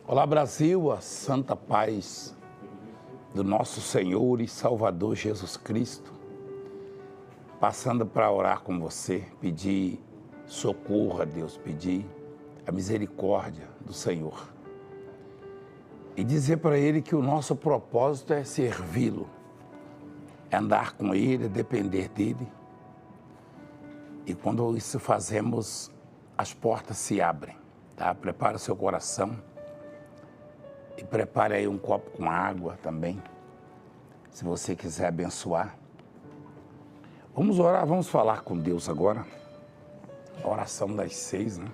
Olá, Brasil, a santa paz do nosso Senhor e Salvador Jesus Cristo. Passando para orar com você, pedir socorro a Deus, pedir a misericórdia do Senhor. E dizer para Ele que o nosso propósito é servi-lo, é andar com Ele, é depender dEle. E quando isso fazemos, as portas se abrem, tá? Prepara o seu coração. E prepare aí um copo com água também, se você quiser abençoar. Vamos orar, vamos falar com Deus agora. A oração das 6, né?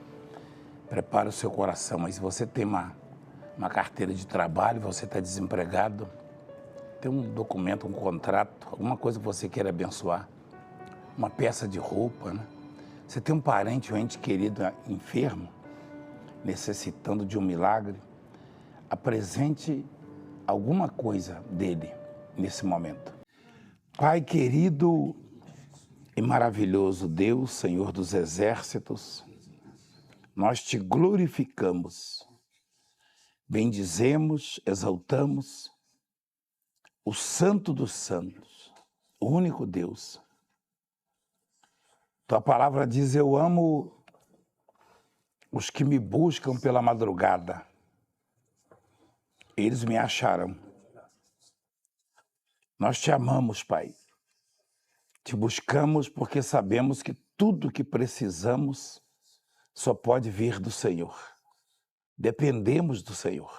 Prepare o seu coração. Mas se você tem uma carteira de trabalho, você está desempregado, tem um documento, um contrato, alguma coisa que você queira abençoar, uma peça de roupa, né? Você tem um parente, um ente querido enfermo, necessitando de um milagre, apresente alguma coisa dele nesse momento. Pai querido e maravilhoso Deus, Senhor dos exércitos, nós te glorificamos, bendizemos, exaltamos o Santo dos Santos, o único Deus. Tua palavra diz: eu amo os que me buscam pela madrugada. Eles me acharão. Nós te amamos, Pai. Te buscamos porque sabemos que tudo que precisamos só pode vir do Senhor. Dependemos do Senhor.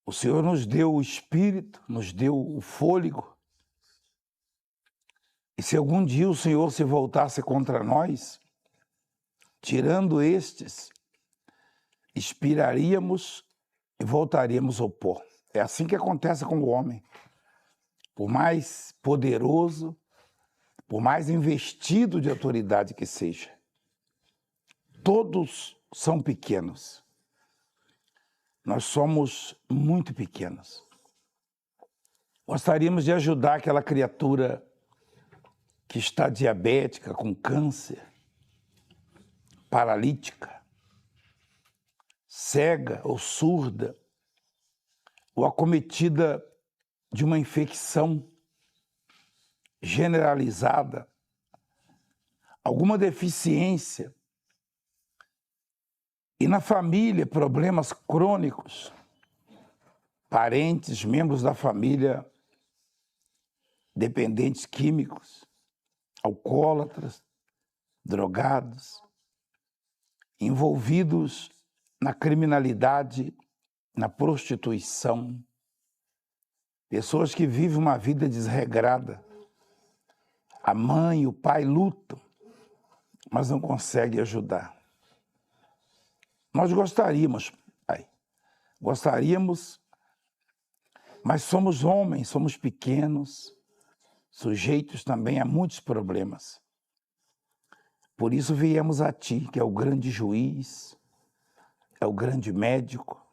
O Senhor nos deu o espírito, nos deu o fôlego. E se algum dia o Senhor se voltasse contra nós, tirando estes, expiraríamos e voltaríamos ao pó. É assim que acontece com o homem. Por mais poderoso, por mais investido de autoridade que seja, todos são pequenos. Nós somos muito pequenos. Gostaríamos de ajudar aquela criatura que está diabética, com câncer, paralítica, cega ou surda, ou acometida de uma infecção generalizada, alguma deficiência, e na família problemas crônicos, parentes, membros da família dependentes químicos, alcoólatras, drogados, envolvidos na criminalidade, na prostituição, pessoas que vivem uma vida desregrada. A mãe e o pai lutam, mas não conseguem ajudar. Nós gostaríamos, Pai, mas somos homens, somos pequenos, sujeitos também a muitos problemas. Por isso viemos a Ti, que é o grande juiz, é o grande médico.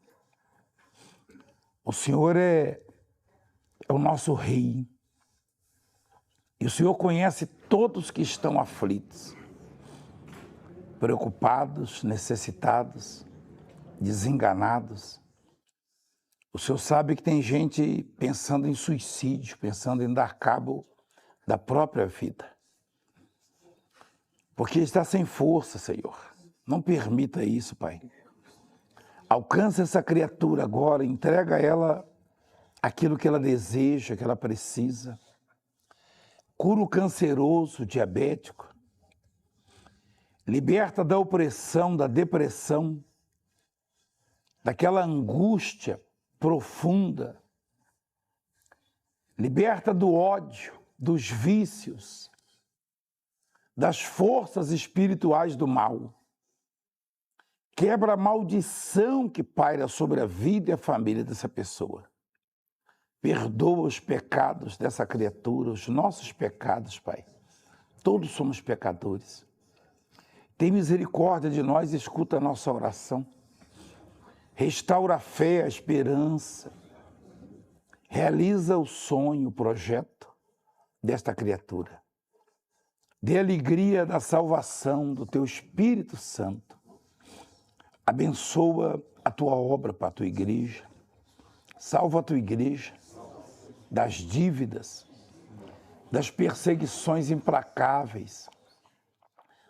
O Senhor é o nosso Rei. E o Senhor conhece todos que estão aflitos, preocupados, necessitados, desenganados. O Senhor sabe que tem gente pensando em suicídio, pensando em dar cabo da própria vida. Porque está sem força, Senhor. Não permita isso, Pai. Alcança essa criatura agora, entrega a ela aquilo que ela deseja, que ela precisa. Cura o canceroso, o diabético. Liberta da opressão, da depressão, daquela angústia profunda. Liberta do ódio, dos vícios, das forças espirituais do mal. Quebra a maldição que paira sobre a vida e a família dessa pessoa. Perdoa os pecados dessa criatura, os nossos pecados, Pai. Todos somos pecadores. Tem misericórdia de nós e escuta a nossa oração. Restaura a fé, a esperança. Realiza o sonho, o projeto desta criatura. Dê alegria da salvação do Teu Espírito Santo. Abençoa a tua obra para a tua igreja. Salva a tua igreja das dívidas, das perseguições implacáveis,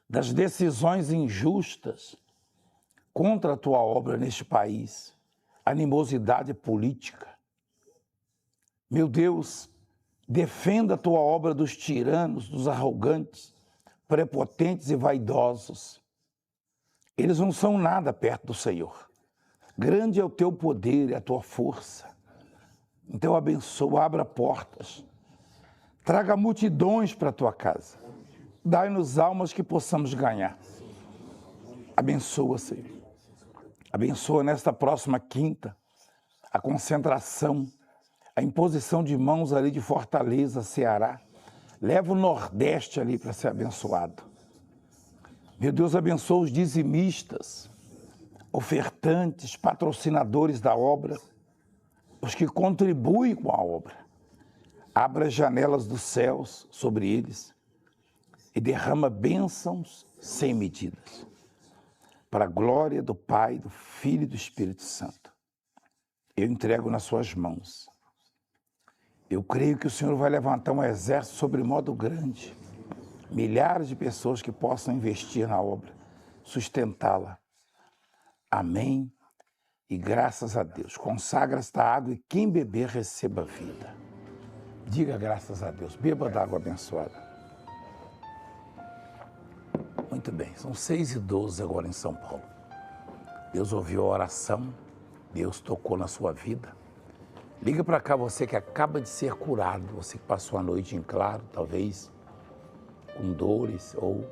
das decisões injustas contra a tua obra neste país, animosidade política. Meu Deus, defenda a tua obra dos tiranos, dos arrogantes, prepotentes e vaidosos. Eles não são nada perto do Senhor. Grande é o teu poder e a tua força. Então abençoa, abra portas, traga multidões para a tua casa. Dai-nos almas que possamos ganhar. Abençoa, Senhor. Abençoa nesta próxima quinta a concentração, a imposição de mãos ali de Fortaleza, Ceará. Leva o Nordeste ali para ser abençoado. Meu Deus, abençoa os dizimistas, ofertantes, patrocinadores da obra, os que contribuem com a obra. Abra as janelas dos céus sobre eles e derrama bênçãos sem medidas, para a glória do Pai, do Filho e do Espírito Santo. Eu entrego nas suas mãos. Eu creio que o Senhor vai levantar um exército sobre modo grande, milhares de pessoas que possam investir na obra, sustentá-la. Amém e graças a Deus. Consagra esta água e quem beber receba vida. Diga graças a Deus. Beba da água abençoada. Muito bem, são 6h12 agora em São Paulo. Deus ouviu a oração, Deus tocou na sua vida. Liga para cá você que acaba de ser curado, você que passou a noite em claro, talvez com dores ou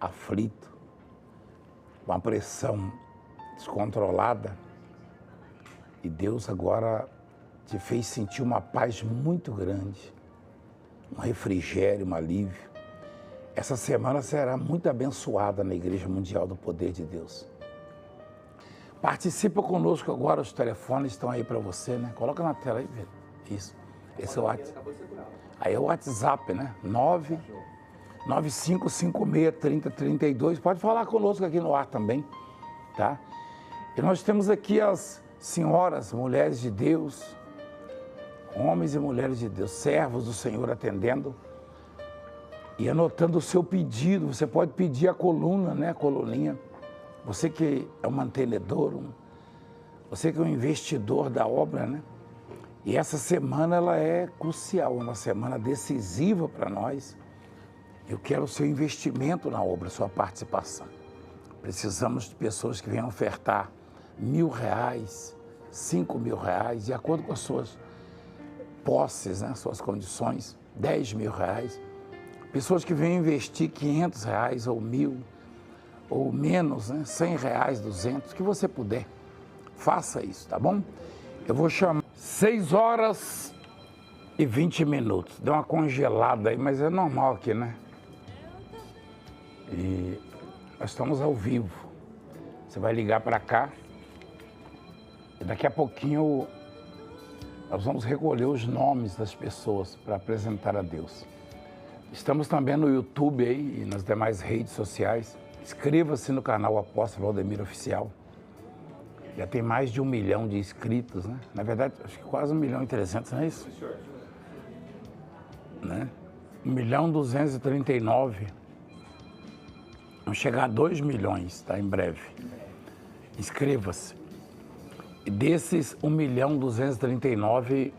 aflito, com a pressão descontrolada. E Deus agora te fez sentir uma paz muito grande, um refrigério, um alívio. Essa semana será muito abençoada na Igreja Mundial do Poder de Deus. Participa conosco agora, os telefones estão aí para você, né? Coloca na tela aí, velho. Isso. Esse é o WhatsApp. Aí é o WhatsApp, né? 995563032. Pode falar conosco aqui no ar também, tá? E nós temos aqui as senhoras, mulheres de Deus, homens e mulheres de Deus, servos do Senhor atendendo e anotando o seu pedido. Você pode pedir a coluna, né? A coluninha. Você que é um mantenedor, você que é um investidor da obra, né? E essa semana ela é crucial, uma semana decisiva para nós. Eu quero o seu investimento na obra, sua participação. Precisamos de pessoas que venham ofertar R$1.000, R$5.000, de acordo com as suas posses, né? Suas condições, R$10.000. Pessoas que venham investir R$500 ou R$1.000, ou menos, né? R$100, 200, que você puder. Faça isso, tá bom? Eu vou chamar 6h20. Deu uma congelada aí, mas é normal aqui, né? E nós estamos ao vivo. Você vai ligar para cá e daqui a pouquinho nós vamos recolher os nomes das pessoas para apresentar a Deus. Estamos também no YouTube aí e nas demais redes sociais. Inscreva-se no canal Apóstolo Valdemiro Oficial. Já tem mais de 1 milhão de inscritos, né? Na verdade, acho que quase 1.300.000, não é isso? Né? 1.239.000. Vamos chegar a 2 milhões, tá? Em breve. Inscreva-se. E desses 1.239.000,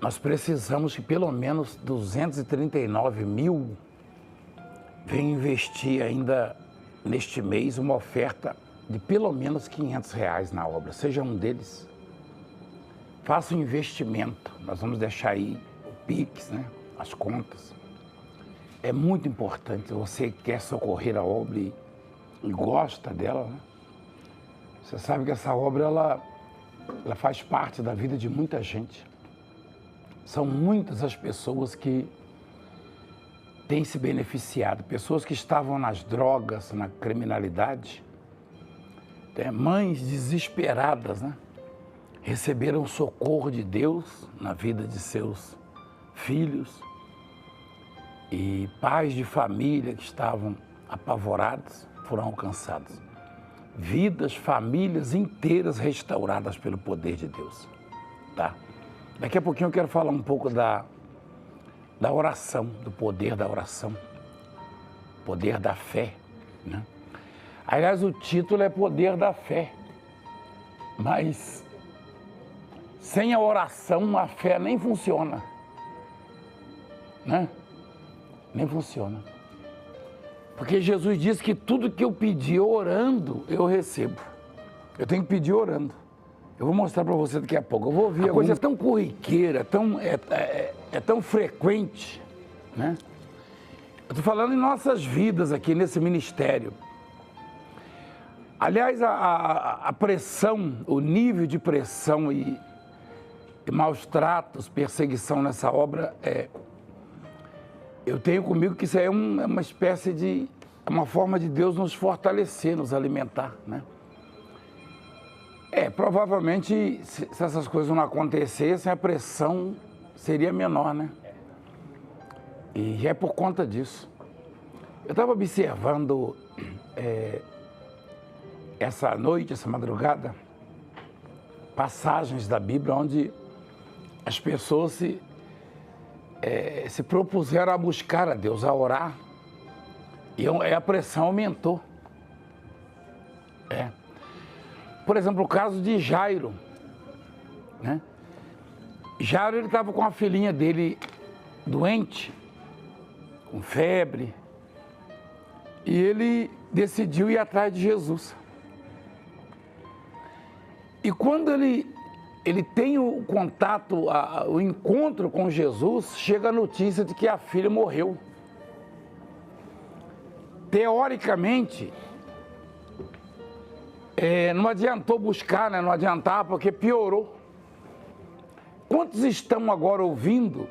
nós precisamos que pelo menos 239.000 venham investir ainda neste mês uma oferta de pelo menos R$500 na obra. Seja um deles. Faça um investimento. Nós vamos deixar aí o Pix, né? As contas. É muito importante. Você quer socorrer a obra e gosta dela, né? Você sabe que essa obra ela faz parte da vida de muita gente. São muitas as pessoas que têm se beneficiado. Pessoas que estavam nas drogas, na criminalidade. Mães desesperadas, né? Receberam o socorro de Deus na vida de seus filhos. E pais de família que estavam apavorados foram alcançados. vidas, famílias inteiras restauradas pelo poder de Deus, tá? Daqui a pouquinho eu quero falar um pouco da oração, do poder da oração, poder da fé, né? Aliás, o título é Poder da Fé, mas sem a oração a fé nem funciona, né? Nem funciona. Porque Jesus disse que tudo que eu pedir orando, eu recebo. Eu tenho que pedir orando. Eu vou mostrar para você daqui a pouco. Eu vou ouvir. A coisa é tão corriqueira, é tão frequente, né? Eu estou falando em nossas vidas aqui nesse ministério. Aliás, a pressão, o nível de pressão e maus tratos, perseguição nessa obra eu tenho comigo que isso é uma espécie de, uma forma de Deus nos fortalecer, nos alimentar, né? Provavelmente, se essas coisas não acontecessem, a pressão seria menor, né? E é por conta disso. Eu estava observando essa noite, essa madrugada, passagens da Bíblia onde as pessoas se propuseram a buscar a Deus, a orar, e a pressão aumentou. Por exemplo, o caso de Jairo, né? Jairo, ele estava com a filhinha dele doente, com febre, e ele decidiu ir atrás de Jesus. E quando ele tem o contato, o encontro com Jesus, chega a notícia de que a filha morreu. Teoricamente, não adiantou buscar, né? Não adiantava, porque piorou. Quantos estão agora ouvindo,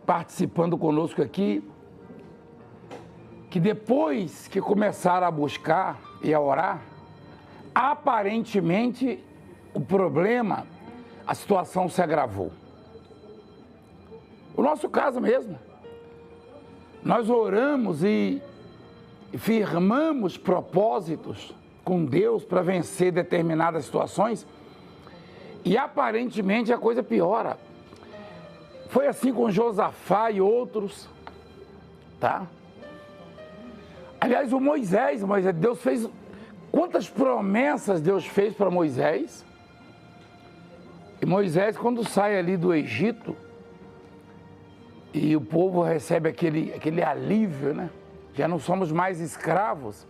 participando conosco aqui, que depois que começaram a buscar e a orar, aparentemente o problema, a situação se agravou? O nosso caso mesmo. Nós oramos e firmamos propósitos com Deus para vencer determinadas situações e aparentemente a coisa piora. Foi assim com Josafá e outros, tá? Aliás, Moisés, Deus fez... Quantas promessas Deus fez para Moisés? E Moisés, quando sai ali do Egito, e o povo recebe aquele alívio, né? Já não somos mais escravos.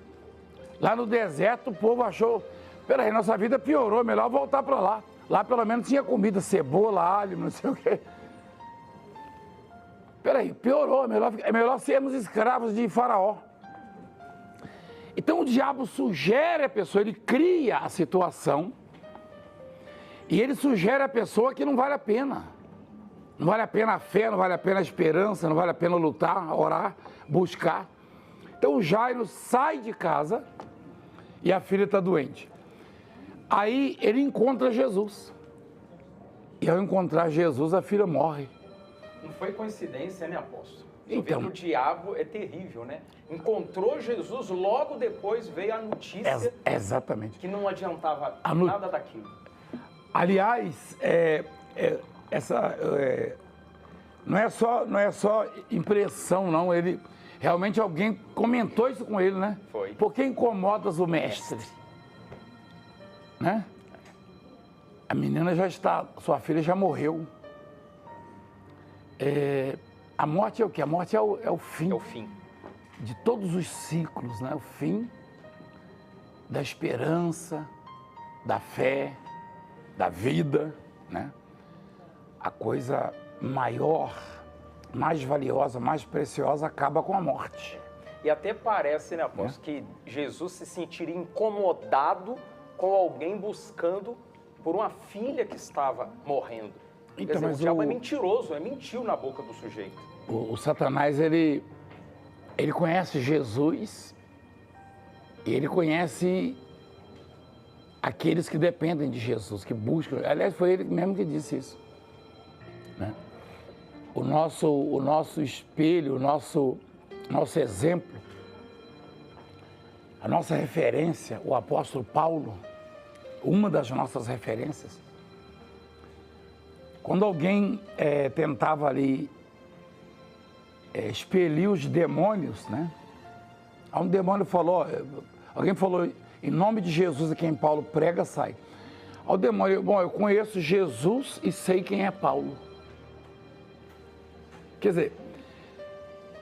Lá no deserto, o povo achou, peraí, nossa vida piorou, melhor voltar para lá. Lá pelo menos tinha comida, cebola, alho, não sei o quê. Peraí, piorou, é melhor sermos escravos de Faraó. Então o diabo sugere a pessoa, ele cria a situação e ele sugere a pessoa que não vale a pena. Não vale a pena a fé, não vale a pena a esperança, não vale a pena lutar, orar, buscar. Então o Jairo sai de casa e a filha está doente. Aí ele encontra Jesus. E ao encontrar Jesus, a filha morre. Não foi coincidência, né, apóstolo? Então, o diabo é terrível, né? Encontrou Jesus, logo depois veio a notícia exatamente. Que não adiantava nada daquilo. Aliás, não é só impressão, não. Ele realmente alguém comentou isso com ele, né? Foi. Por que incomodas o mestre? Né? A menina já está, sua filha já morreu. A morte é o quê? A morte é o fim. É o fim de todos os ciclos, né? O fim da esperança, da fé, da vida, né? A coisa maior, mais valiosa, mais preciosa acaba com a morte. E até parece, né, apóstolo, que Jesus se sentiria incomodado com alguém buscando por uma filha que estava morrendo. Então, dizer, mas o diabo é mentiroso, mentiu na boca do sujeito. O Satanás, ele conhece Jesus e ele conhece aqueles que dependem de Jesus, que buscam. Aliás, foi ele mesmo que disse isso, né? O nosso espelho, o nosso exemplo, A nossa referência, o apóstolo Paulo, uma das nossas referências, quando alguém tentava ali expelir os demônios, né? Um demônio falou, alguém falou, em nome de Jesus a quem Paulo prega, sai. Ao demônio, bom, eu conheço Jesus e sei quem é Paulo. Quer dizer,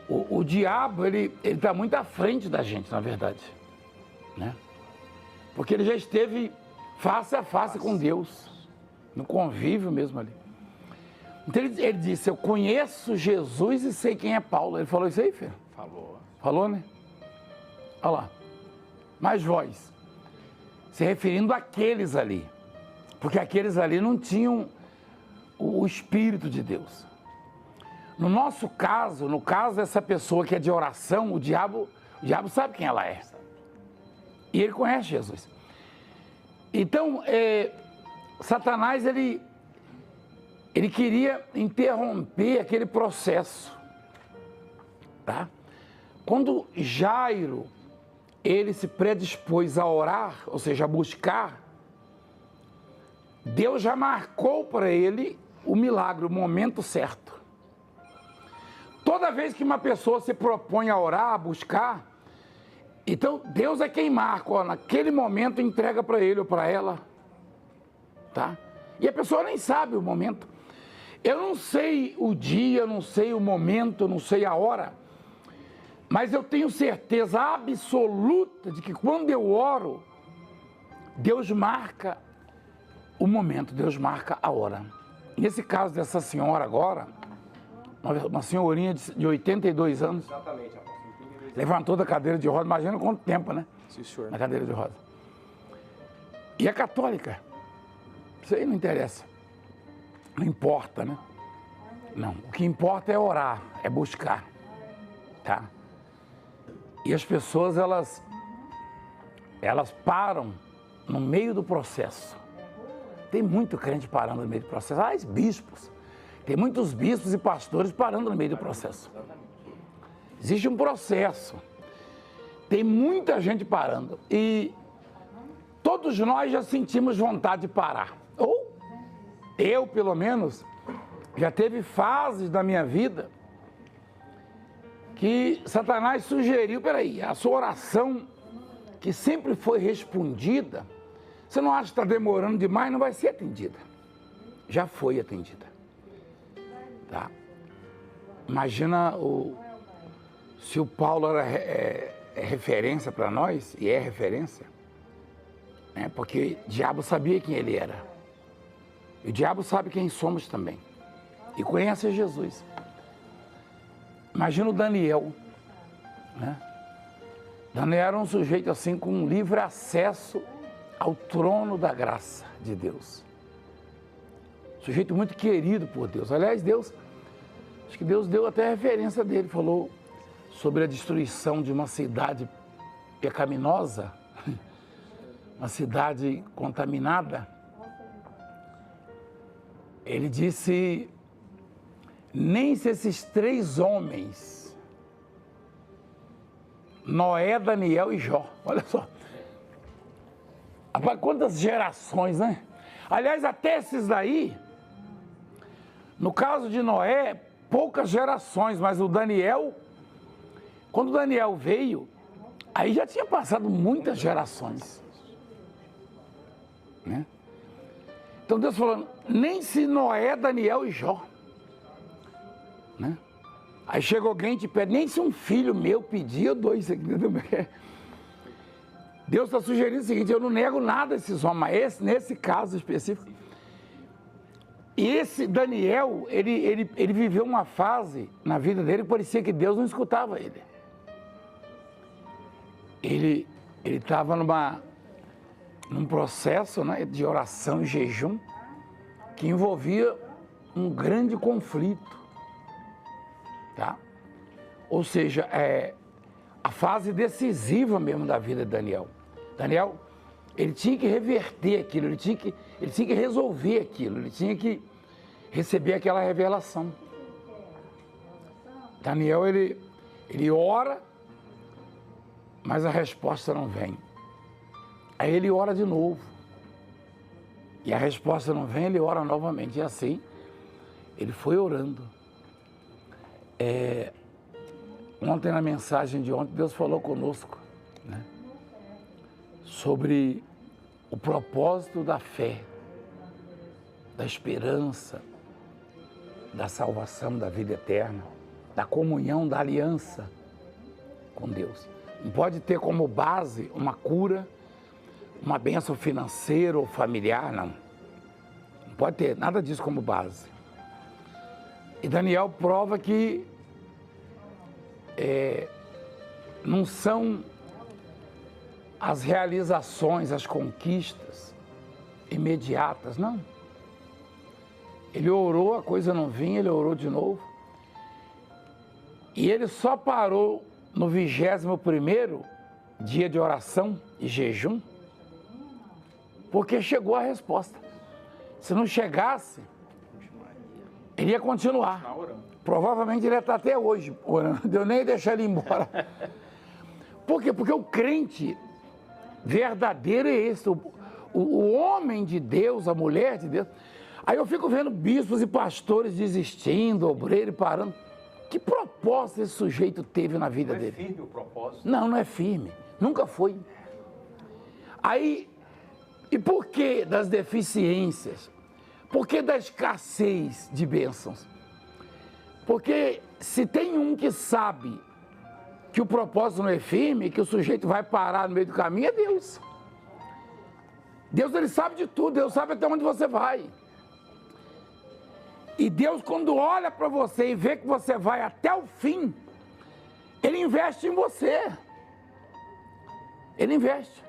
o diabo, ele está muito à frente da gente, na verdade, né? Porque ele já esteve face a face com Deus, no convívio mesmo ali. Então ele disse, eu conheço Jesus e sei quem é Paulo. Ele falou isso aí, filho? Falou. Falou, né? Olha lá. Mas vós, se referindo àqueles ali, porque aqueles ali não tinham o Espírito de Deus. No nosso caso, no caso dessa pessoa que é de oração, o diabo sabe quem ela é. E ele conhece Jesus. Então, Satanás, ele queria interromper aquele processo, tá? Quando Jairo, ele se predispôs a orar, ou seja, a buscar, Deus já marcou para ele o milagre, o momento certo. Toda vez que uma pessoa se propõe a orar, a buscar, então Deus é quem marca, ó, naquele momento entrega para ele ou para ela, tá? E a pessoa nem sabe o momento. Eu não sei o dia, não sei o momento, não sei a hora, mas eu tenho certeza absoluta de que quando eu oro, Deus marca o momento, Deus marca a hora. Nesse caso dessa senhora agora, uma senhorinha de 82 anos, Exatamente, apóstolo. levantou da cadeira de roda, imagina quanto tempo, né? Sim, senhor. Na cadeira de roda. E é católica. Isso aí não interessa. Não importa, né? Não. O que importa é orar, é buscar, tá? E as pessoas, elas param no meio do processo. Tem muito crente parando no meio do processo. Ah, os bispos. Tem muitos bispos e pastores parando no meio do processo. Existe um processo. Tem muita gente parando. E todos nós já sentimos vontade de parar. Ou eu, pelo menos, já teve fases da minha vida que Satanás sugeriu, peraí, a sua oração, que sempre foi respondida, você não acha que está demorando demais? Não vai ser atendida. Já foi atendida. Tá? Imagina se o Paulo era referência para nós, e é referência, né? Porque o diabo sabia quem ele era. E o diabo sabe quem somos também. E conhece Jesus. Imagina o Daniel, né? Daniel era um sujeito assim com um livre acesso ao trono da graça de Deus. Sujeito muito querido por Deus. Aliás, acho que Deus deu até a referência dele, falou sobre a destruição de uma cidade pecaminosa, uma cidade contaminada. Ele disse, nem se esses 3 homens, Noé, Daniel e Jó, olha só, quantas gerações, né? Aliás, até esses daí, no caso de Noé, poucas gerações, mas o Daniel, quando o Daniel veio, aí já tinha passado muitas gerações, né? Então Deus falando, nem se Noé, Daniel e Jó, né? Aí chega alguém e te pede, nem se um filho meu pedir, eu dou isso aqui, entendeu? Deus está sugerindo o seguinte, eu não nego nada a esses homens, mas nesse caso específico. E esse Daniel, ele viveu uma fase na vida dele que parecia que Deus não escutava ele. Ele estava num processo, né, de oração e jejum que envolvia um grande conflito, tá? Ou seja, a fase decisiva mesmo da vida de Daniel. Daniel, ele tinha que reverter aquilo, ele tinha que resolver aquilo, ele tinha que receber aquela revelação. Daniel, ele ora mas a resposta não vem. Aí ele ora de novo. E a resposta não vem, ele ora novamente. E assim, ele foi orando. Ontem, na mensagem de ontem, Deus falou conosco, né, sobre o propósito da fé, da esperança, da salvação, da vida eterna, da comunhão, da aliança com Deus. Não pode ter como base uma cura, uma bênção financeira ou familiar, não. Não pode ter nada disso como base. E Daniel prova que não são as realizações, as conquistas imediatas, não. Ele orou, a coisa não vinha, ele orou de novo. E ele só parou no 21º dia de oração e jejum, porque chegou a resposta. Se não chegasse, ele ia continuar. Provavelmente ele ia estar até hoje orando. Eu nem ia deixar ele embora. Por quê? Porque o crente verdadeiro é esse. O homem de Deus, a mulher de Deus. Aí eu fico vendo bispos e pastores desistindo, obreiro parando. Que propósito esse sujeito teve na vida dele? Não é firme o propósito? Não, não é firme. Nunca foi. Aí, e por que das deficiências? Por que da escassez de bênçãos? Porque se tem um que sabe que o propósito não é firme, que o sujeito vai parar no meio do caminho, é Deus. Deus, ele sabe de tudo, Deus sabe até onde você vai. E Deus, quando olha para você e vê que você vai até o fim, ele investe em você. Ele investe.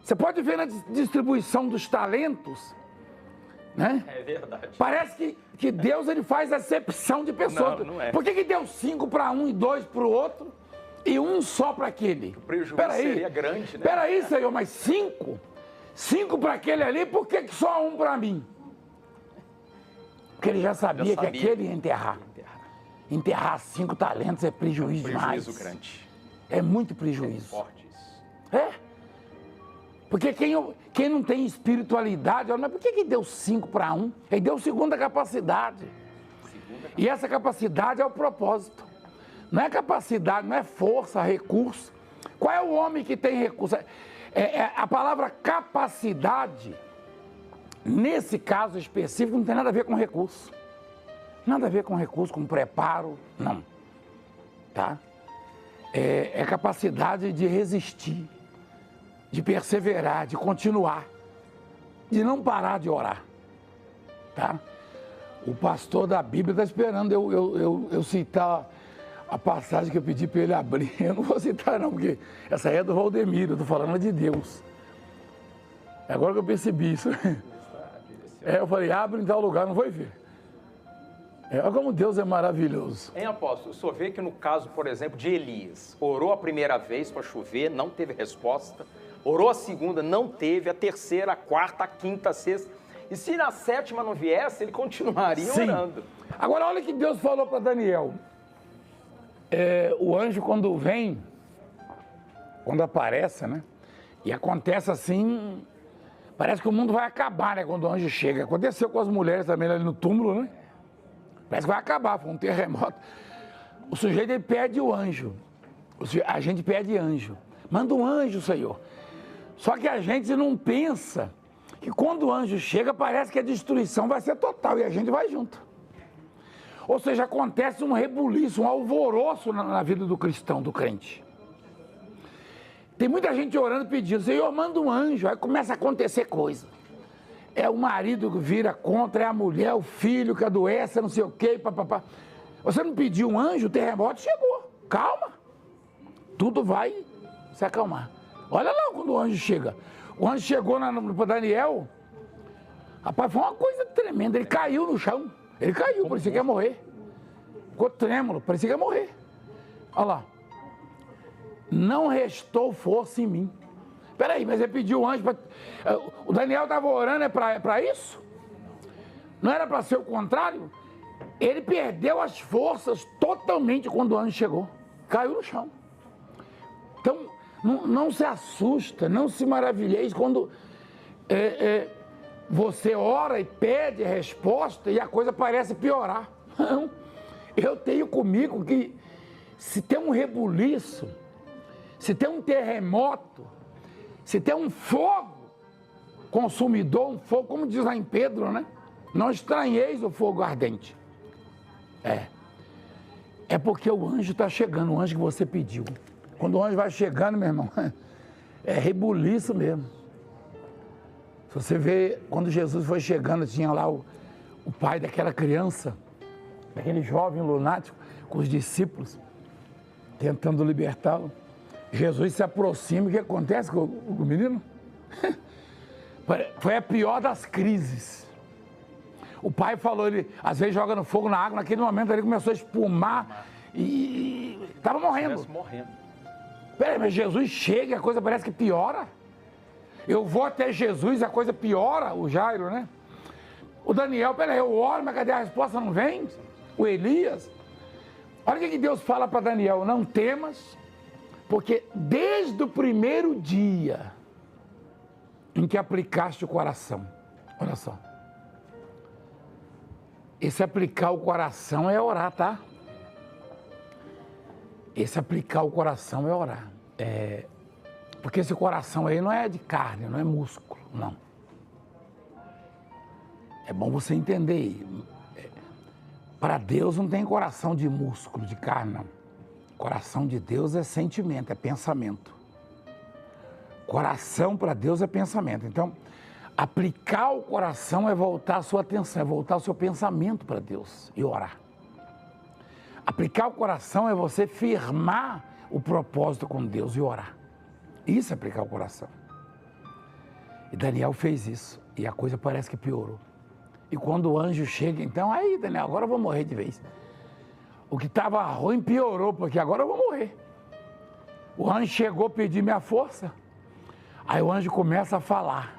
Você pode ver na distribuição dos talentos, né? É verdade. Parece que Deus, ele faz acepção de pessoas. Não, não é. Por que deu 5 para um e 2 para o outro e um só para aquele? O prejuízo seria grande, né? Peraí, Senhor, mas 5? 5 para aquele ali, por que só um para mim? Porque ele já sabia que aquele ia enterrar. Enterrar 5 talentos é prejuízo demais. Prejuízo grande. É muito prejuízo. É forte isso. É. Porque quem não tem espiritualidade, olha, mas por que deu 5 para um? Ele deu segunda capacidade. E essa capacidade é o propósito. Não é capacidade, não é força, recurso. Qual é o homem que tem recurso? A palavra capacidade, nesse caso específico, não tem nada a ver com recurso. Nada a ver com recurso, com preparo, não. Tá? É capacidade de resistir, de perseverar, de continuar, de não parar de orar. Tá? O pastor da Bíblia está esperando eu citar a passagem que eu pedi para ele abrir. Eu não vou citar não, porque essa é do Valdemiro, eu estou falando de Deus. É agora que eu percebi isso. Eu falei, abre em tal lugar, não foi ver. Olha como Deus é maravilhoso. Hein, apóstolo? O senhor vê que no caso, por exemplo, de Elias, orou a primeira vez para chover, não teve resposta. Orou a segunda, não teve. A terceira, a quarta, a quinta, a sexta. E se na sétima não viesse, ele continuaria orando. Agora, olha o que Deus falou para Daniel. O anjo, quando vem, quando aparece, né? E acontece assim, parece que o mundo vai acabar, né? Quando o anjo chega. Aconteceu com as mulheres também ali no túmulo, né? Parece que vai acabar, foi um terremoto. O sujeito, ele pede o anjo. A gente pede anjo. Manda um anjo, Senhor. Só que a gente não pensa que quando o anjo chega, parece que a destruição vai ser total e a gente vai junto. Ou seja, acontece um rebuliço, um alvoroço na vida do cristão, do crente. Tem muita gente orando pedindo, Senhor, manda um anjo, aí começa a acontecer coisa. É o marido que vira contra, é a mulher, o filho que adoece, não sei o quê, papapá. Você não pediu um anjo, o terremoto chegou. Calma. Tudo vai se acalmar. Olha lá quando o anjo chega. O anjo chegou para Daniel, rapaz, foi uma coisa tremenda. Ele caiu no chão. Ele caiu, parecia que ia morrer. Ficou trêmulo, parecia que ia morrer. Olha lá. Não restou força em mim. Peraí, mas ele pediu o anjo para... O Daniel estava orando, é para isso? Não era para ser o contrário? Ele perdeu as forças totalmente quando o anjo chegou. Caiu no chão. Então, não se assusta, não se maravilheis quando você ora e pede a resposta e a coisa parece piorar. Não. Eu tenho comigo que se tem um rebuliço, se tem um terremoto, se tem um fogo consumidor, um fogo, como diz lá em Pedro, né? Não estranheis o fogo ardente. É porque o anjo está chegando, o anjo que você pediu. Quando o anjo vai chegando, meu irmão, é rebuliço mesmo. Se você vê, quando Jesus foi chegando, tinha lá o pai daquela criança, daquele jovem lunático, com os discípulos, tentando libertá-lo. Jesus se aproxima, o que acontece com o menino? Foi a pior das crises. O pai falou, ele às vezes joga no fogo, na água, naquele momento ele começou a espumar e estava morrendo. Peraí, mas Jesus chega e a coisa parece que piora. Eu vou até Jesus e a coisa piora, o Jairo, né? O Daniel, peraí, eu oro, mas cadê a resposta? Não vem? O Elias. Olha o que Deus fala para Daniel, não temas, porque desde o primeiro dia em que aplicaste o coração, olha só, esse aplicar o coração é orar, tá? Esse aplicar o coração é orar. Porque esse coração aí não é de carne, não é músculo, não. É bom você entender. Para Deus não tem coração de músculo, de carne, não. Coração de Deus é sentimento, é pensamento. Coração para Deus é pensamento. Então, aplicar o coração é voltar a sua atenção, é voltar o seu pensamento para Deus e orar. Aplicar o coração é você firmar o propósito com Deus e orar. Isso é aplicar o coração. E Daniel fez isso e a coisa parece que piorou. E quando o anjo chega, então, aí Daniel, agora eu vou morrer de vez. O que estava ruim piorou, porque agora eu vou morrer. O anjo chegou a pedir minha força. Aí o anjo começa a falar.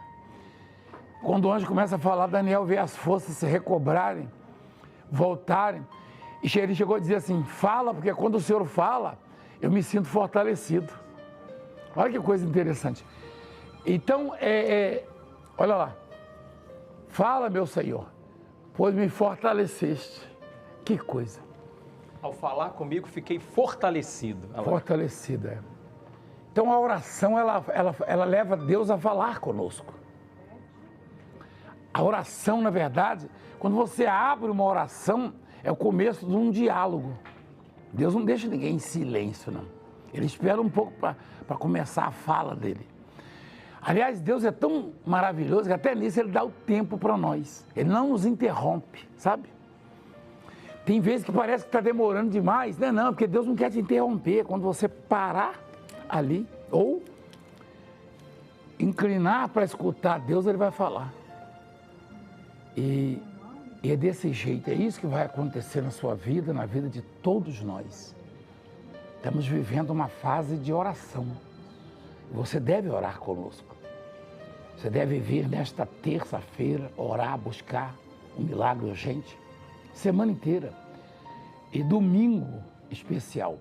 Quando o anjo começa a falar, Daniel vê as forças se recobrarem, voltarem. E ele chegou a dizer assim, fala, porque quando o Senhor fala, eu me sinto fortalecido. Olha que coisa interessante. Então, olha lá. Fala, meu Senhor, pois me fortaleceste. Que coisa. Ao falar comigo, fiquei fortalecido. Fortalecido, é. Então, a oração, ela leva Deus a falar conosco. A oração, na verdade, quando você abre uma oração, é o começo de um diálogo. Deus não deixa ninguém em silêncio, não. Ele espera um pouco para começar a fala dele. Aliás, Deus é tão maravilhoso que até nisso Ele dá o tempo para nós. Ele não nos interrompe, sabe? Tem vezes que parece que está demorando demais. Não, porque Deus não quer te interromper. Quando você parar ali, ou inclinar para escutar Deus, Ele vai falar. E é desse jeito, é isso que vai acontecer na sua vida, na vida de todos nós. Estamos vivendo uma fase de oração. Você deve orar conosco. Você deve vir nesta terça-feira, orar, buscar um milagre urgente, semana inteira. E domingo especial.